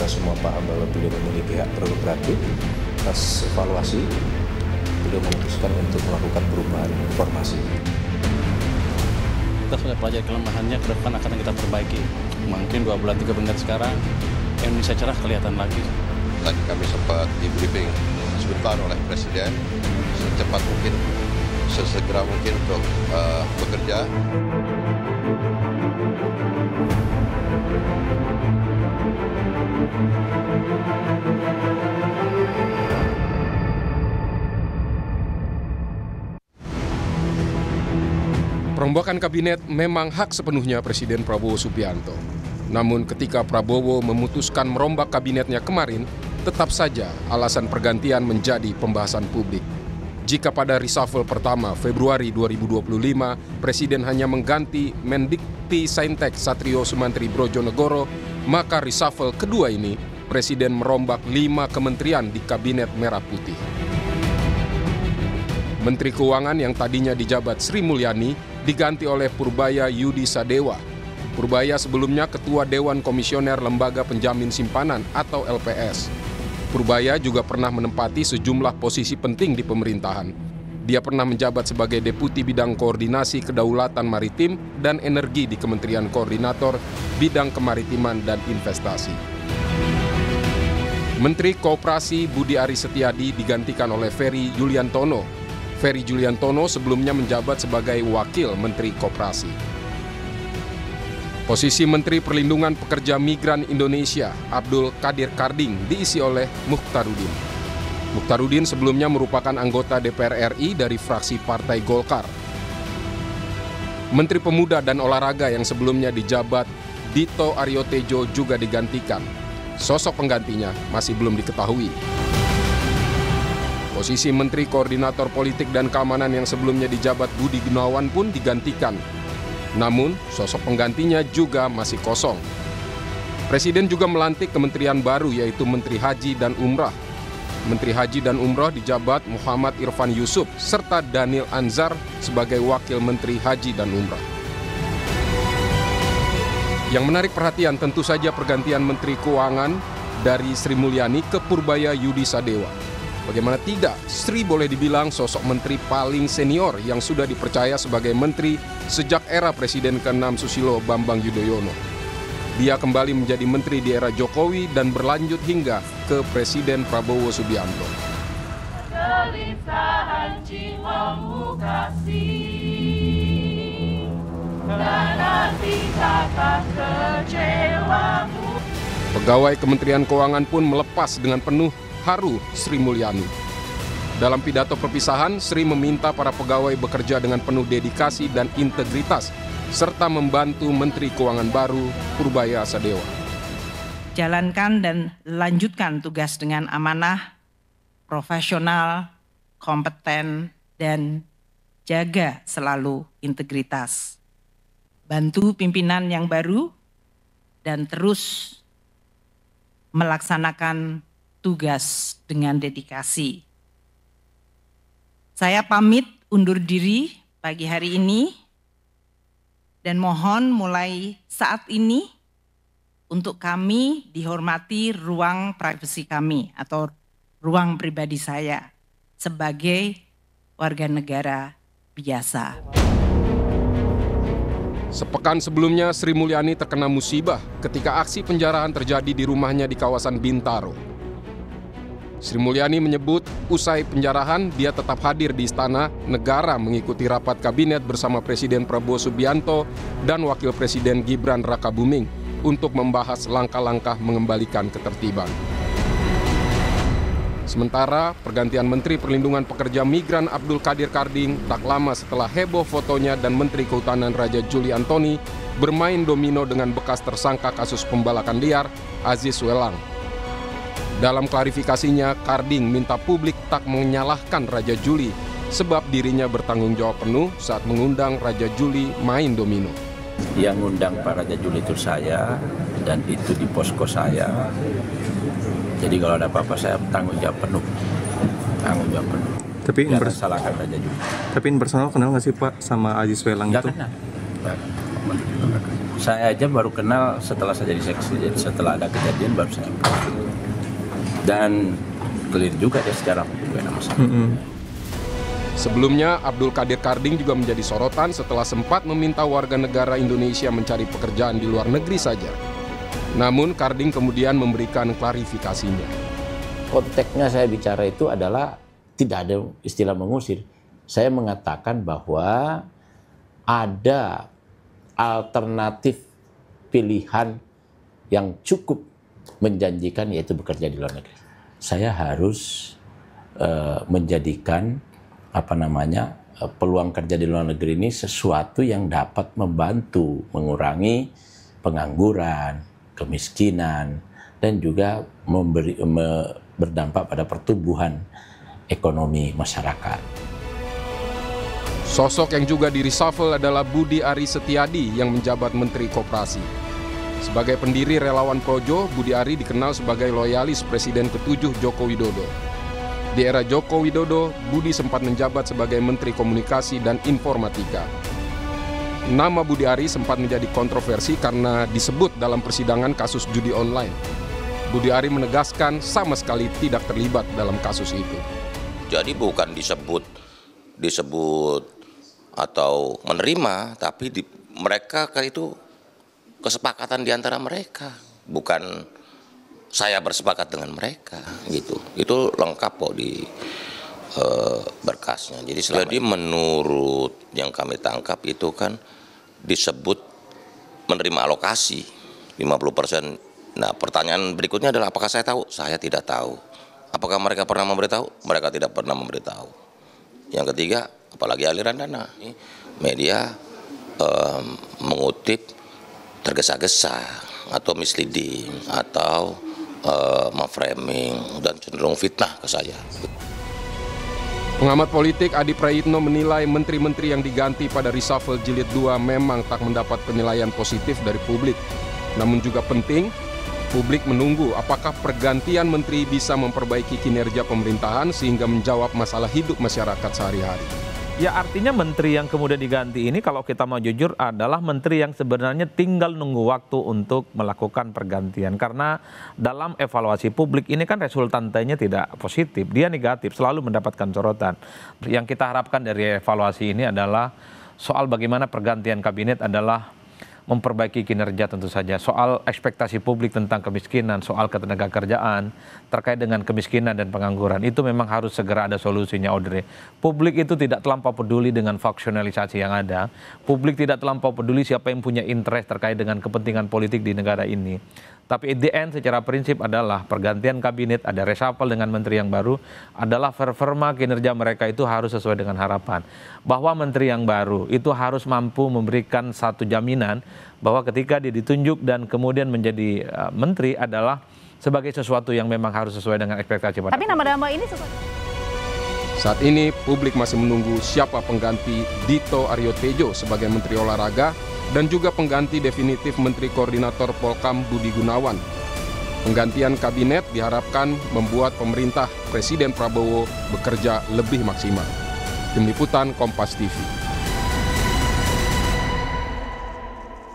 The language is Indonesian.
kita semua paham bahwa beliau memiliki hak prerogatif. Atas evaluasi, beliau memutuskan untuk melakukan perubahan formasi. Kita sudah pelajari kelemahannya, ke depan akan kita perbaiki. Mungkin 2 bulan 3 bulan sekarang Indonesia cerah kelihatan lagi. Tadi kami sempat di briefing sebentar oleh Presiden, secepat mungkin, sesegera mungkin untuk bekerja. Perombakan kabinet memang hak sepenuhnya Presiden Prabowo Subianto. Namun ketika Prabowo memutuskan merombak kabinetnya kemarin, tetap saja alasan pergantian menjadi pembahasan publik. Jika pada reshuffle pertama Februari 2025, Presiden hanya mengganti Mendikti Saintek Satrio Sumantri Brojonegoro, maka reshuffle kedua ini, Presiden merombak 5 kementerian di Kabinet Merah Putih. Menteri Keuangan yang tadinya dijabat Sri Mulyani diganti oleh Purbaya Yudi Sadewa. Purbaya sebelumnya Ketua Dewan Komisioner Lembaga Penjamin Simpanan atau LPS. Purbaya juga pernah menempati sejumlah posisi penting di pemerintahan. Dia pernah menjabat sebagai Deputi Bidang Koordinasi Kedaulatan Maritim dan Energi di Kementerian Koordinator Bidang Kemaritiman dan Investasi. Menteri Koperasi Budi Aris Setiadi digantikan oleh Ferry Yuliantono. Ferry Yuliantono sebelumnya menjabat sebagai Wakil Menteri Koperasi. Posisi Menteri Perlindungan Pekerja Migran Indonesia, Abdul Qadir Karding, diisi oleh Mukhtarudin. Mukhtarudin sebelumnya merupakan anggota DPR RI dari fraksi Partai Golkar. Menteri Pemuda dan Olahraga yang sebelumnya dijabat Dito Aryo Tejo juga digantikan. Sosok penggantinya masih belum diketahui. Posisi Menteri Koordinator Politik dan Keamanan yang sebelumnya dijabat Budi Gunawan pun digantikan. Namun, sosok penggantinya juga masih kosong. Presiden juga melantik kementerian baru yaitu Menteri Haji dan Umrah. Menteri Haji dan Umrah dijabat Muhammad Irfan Yusuf serta Daniel Anzar sebagai Wakil Menteri Haji dan Umrah. Yang menarik perhatian tentu saja pergantian Menteri Keuangan dari Sri Mulyani ke Purbaya Yudi Sadewa. Bagaimana tidak, Sri boleh dibilang sosok menteri paling senior yang sudah dipercaya sebagai menteri sejak era Presiden ke-6 Susilo Bambang Yudhoyono. Dia kembali menjadi menteri di era Jokowi dan berlanjut hingga ke Presiden Prabowo Subianto. Kegelisahan jiwamu kasih, dan nanti takkan kecewamu. Pegawai Kementerian Keuangan pun melepas dengan penuh haru Sri Mulyani. Dalam pidato perpisahan, Sri meminta para pegawai bekerja dengan penuh dedikasi dan integritas, serta membantu Menteri Keuangan baru, Purbaya Sadewa. Jalankan dan lanjutkan tugas dengan amanah, profesional, kompeten, dan jaga selalu integritas. Bantu pimpinan yang baru dan terus melaksanakan tugas dengan dedikasi. Saya pamit undur diri pagi hari ini dan mohon mulai saat ini untuk kami dihormati ruang privasi kami atau ruang pribadi saya sebagai warga negara biasa. Sepekan sebelumnya Sri Mulyani terkena musibah ketika aksi penjarahan terjadi di rumahnya di kawasan Bintaro. Sri Mulyani menyebut usai penjarahan dia tetap hadir di Istana Negara mengikuti rapat kabinet bersama Presiden Prabowo Subianto dan Wakil Presiden Gibran Rakabuming untuk membahas langkah-langkah mengembalikan ketertiban. Sementara pergantian Menteri Perlindungan Pekerja Migran Abdul Qadir Karding tak lama setelah heboh fotonya dan Menteri Kehutanan Raja Juli Antoni bermain domino dengan bekas tersangka kasus pembalakan liar Aziz Welang. Dalam klarifikasinya, Karding minta publik tak menyalahkan Raja Juli sebab dirinya bertanggung jawab penuh saat mengundang Raja Juli main domino. Yang ngundang Pak Raja Juli itu saya dan itu di posko saya. Jadi kalau ada apa-apa saya tanggung jawab penuh. Tapi salahkan Raja Juli. Tapi personal kenal nggak sih Pak sama Aziz Welang itu? Nggak kenal. Saya aja baru kenal setelah saya jadi seksi, jadi setelah ada kejadian baru saya kenal. Dan clear juga dia secara hukum gak ada masalah. Sebelumnya, Abdul Qadir Karding juga menjadi sorotan setelah sempat meminta warga negara Indonesia mencari pekerjaan di luar negeri saja. Namun, Karding kemudian memberikan klarifikasinya. Konteksnya saya bicara itu adalah tidak ada istilah mengusir. Saya mengatakan bahwa ada alternatif pilihan yang cukup menjanjikan, yaitu bekerja di luar negeri. Saya harus menjadikan peluang kerja di luar negeri ini sesuatu yang dapat membantu mengurangi pengangguran, kemiskinan, dan juga berdampak pada pertumbuhan ekonomi masyarakat. Sosok yang juga di-reshuffle adalah Budi Ari Setiadi yang menjabat Menteri Koperasi. Sebagai pendiri Relawan Projo, Budi Ari dikenal sebagai loyalis Presiden ke-7 Joko Widodo. Di era Joko Widodo, Budi sempat menjabat sebagai Menteri Komunikasi dan Informatika. Nama Budi Ari sempat menjadi kontroversi karena disebut dalam persidangan kasus judi online. Budi Ari menegaskan sama sekali tidak terlibat dalam kasus itu. Jadi bukan disebut atau menerima, tapi mereka itu kesepakatan di antara mereka. Bukan saya bersepakat dengan mereka, gitu. Itu lengkap kok di berkasnya. Jadi menurut yang kami tangkap itu kan disebut menerima alokasi 50%. Nah, pertanyaan berikutnya adalah apakah saya tahu? Saya tidak tahu. Apakah mereka pernah memberitahu? Mereka tidak pernah memberitahu. Yang ketiga, apalagi aliran dana. Media mengutip tergesa-gesa atau misleading atau memframing dan cenderung fitnah ke saya. Pengamat politik Adi Prayitno menilai menteri-menteri yang diganti pada reshuffle jilid 2 memang tak mendapat penilaian positif dari publik. Namun juga penting, publik menunggu apakah pergantian menteri bisa memperbaiki kinerja pemerintahan sehingga menjawab masalah hidup masyarakat sehari-hari. Ya, artinya menteri yang kemudian diganti ini kalau kita mau jujur adalah menteri yang sebenarnya tinggal nunggu waktu untuk melakukan pergantian. Karena dalam evaluasi publik ini kan resultantenya tidak positif, dia negatif, selalu mendapatkan sorotan. Yang kita harapkan dari evaluasi ini adalah soal bagaimana pergantian kabinet adalah memperbaiki kinerja tentu saja. Soal ekspektasi publik tentang kemiskinan, soal ketenagakerjaan, terkait dengan kemiskinan dan pengangguran, itu memang harus segera ada solusinya, Audrey. Publik itu tidak terlampau peduli dengan faksionalisasi yang ada. Publik tidak terlampau peduli siapa yang punya interest terkait dengan kepentingan politik di negara ini. Tapi at the end secara prinsip adalah pergantian kabinet, ada reshuffle dengan menteri yang baru, adalah performa kinerja mereka itu harus sesuai dengan harapan. Bahwa menteri yang baru itu harus mampu memberikan satu jaminan bahwa ketika dia ditunjuk dan kemudian menjadi menteri adalah sebagai sesuatu yang memang harus sesuai dengan ekspektasi. Tapi nama-nama ini sesuai. Saat ini publik masih menunggu siapa pengganti Dito Aryo Tejo sebagai Menteri Olahraga dan juga pengganti definitif Menteri Koordinator Polkam Budi Gunawan. Penggantian kabinet diharapkan membuat pemerintah Presiden Prabowo bekerja lebih maksimal. Tim Liputan Kompas TV.